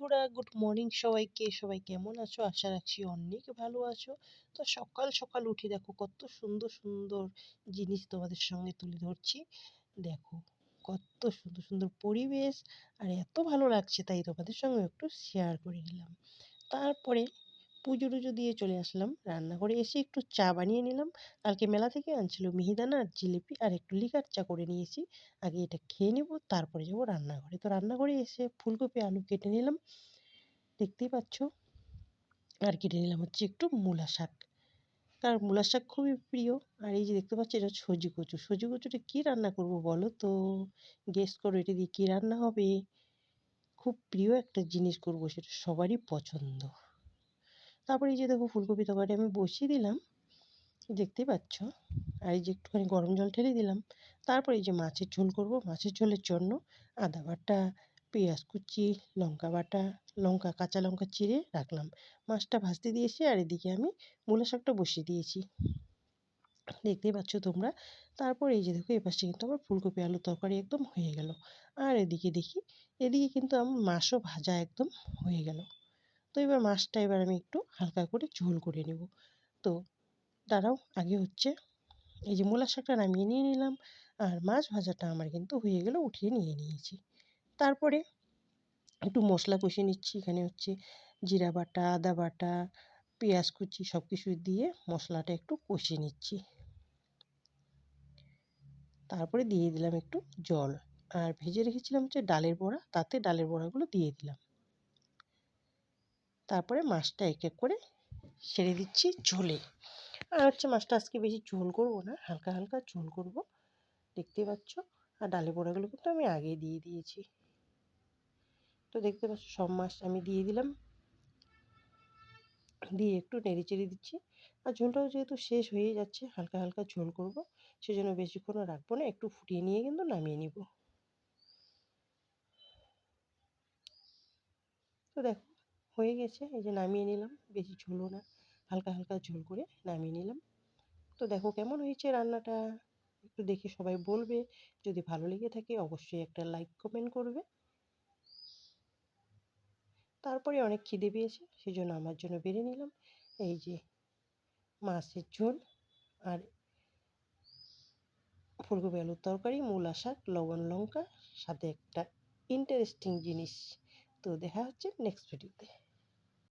বন্ধুরা, good morning সবাইকে। সবাই কেমন আছো? আশা রাখছি অনেক ভালো আছো। তো সকাল সকাল উঠে দেখো কত সুন্দর সুন্দর জিনিস তোমাদের সঙ্গে তুলে ধরছি। দেখো কত সুন্দর সুন্দর পরিবেশ, আর এত ভালো লাগছে তাই তোমাদের সঙ্গে একটু শেয়ার করে নিলাম। তারপরে পুজো টুজো দিয়ে চলে আসলাম রান্নাঘরে, এসে একটু চা বানিয়ে নিলাম। কালকে মেলা থেকে আনছিল মিহিদানা আর জিলিপি, আর একটু লিকার চা করে নিয়েছি। আগে এটা খেয়ে নেবো, তারপরে যাবো রান্নাঘরে। তো রান্নাঘরে এসে ফুলকপি আলু কেটে নিলাম, দেখতেই পাচ্ছ। আর কেটে নিলাম হচ্ছে একটু মূলা শাক, কারণ মূলা শাক খুবই প্রিয়। আর এই যে দেখতে পাচ্ছ, এটা সজি কচু। সজি কচুটা কী রান্না করব বলো তো? গেস করো এটা দিয়ে কী রান্না হবে। খুব প্রিয় একটা জিনিস করব, সেটা সবারই পছন্দ। তারপরে এই যে দেখো ফুলকপি তরকারি আমি বসিয়ে দিলাম, দেখতেই পাচ্ছ। আর এই যে একটুখানি গরম জল ঢেলে দিলাম। তারপরে এই যে মাছের ঝোল করব। মাছের ঝোলের জন্য আদা বাটা, পেঁয়াজ কুচি, লঙ্কা বাটা, কাঁচা লঙ্কা চিড়ে রাখলাম। মাছটা ভাজতে দিয়েছি, আর এদিকে আমি মূলা শাকটা বসিয়ে দিয়েছি, দেখতেই পাচ্ছ তোমরা। তারপর এই যে দেখো এপাশে কিন্তু আমার ফুলকপি আলুর তরকারি একদম হয়ে গেল। আর এদিকে দেখি, এদিকে কিন্তু আমার মাছও ভাজা একদম হয়ে গেল। তো এবার মাছটা আমি একটু হালকা করে ঝোল করে নেব। তো দাঁড়াও, আগে হচ্ছে এই যে মূলার শাকটা নামিয়ে নিয়ে নিলাম, আর মাছ ভাজাটা আমার কিন্তু হয়ে গেল, উঠিয়ে নিয়ে নিয়েছি। তারপরে একটু মশলা কষিয়ে নিচ্ছি। এখানে হচ্ছে জিরা বাটা, আদা বাটা, পেঁয়াজ কুচি সব কিছু দিয়ে মশলাটা একটু কষিয়ে নিচ্ছি। তারপরে দিয়ে দিলাম একটু জল, আর ভেজে রেখেছিলাম হচ্ছে ডালের বড়া, তাতে ডালের বড়াগুলো দিয়ে দিলাম। তারপরে মাছটা এক এক করে ছেড়ে দিচ্ছি ঝোলে। আর হচ্ছে মাছটা আজকে বেশি ঝোল করব না, হালকা হালকা ঝোল করব, দেখতেই পাচ্ছ। আর ডালের বড়াগুলো কিন্তু আমি আগেই দিয়ে দিয়েছি। তো দেখতে পাচ্ছ সব মাছ আমি দিয়ে দিলাম, দিয়ে একটু নেড়ে চেড়ে দিচ্ছি। আর ঝোলটাও যেহেতু শেষ হয়ে যাচ্ছে, হালকা হালকা ঝোল করব, সেজন্য বেশিক্ষণও রাখবো না, একটু ফুটিয়ে নিয়ে কিন্তু নামিয়ে নিব। তো দেখো হয়ে গেছে, এই যে নামিয়ে নিলাম। বেশি ঝোলও না, হালকা হালকা ঝোল করে নামিয়ে নিলাম। তো দেখো কেমন হয়েছে রান্নাটা, একটু দেখে সবাই বলবে। যদি ভালো লেগে থাকে অবশ্যই একটা লাইক কমেন্ট করবে। তারপরে অনেক খিদে পেয়েছে, সেজন্য আমার জন্য বেড়ে নিলাম এই যে মাছের ঝোল, আর ফুলকপি আলুর তরকারি, মূলা শাক, লবণ লঙ্কা, সাথে একটা ইন্টারেস্টিং জিনিস। তো দেখা হচ্ছে নেক্সট ভিডিওতে।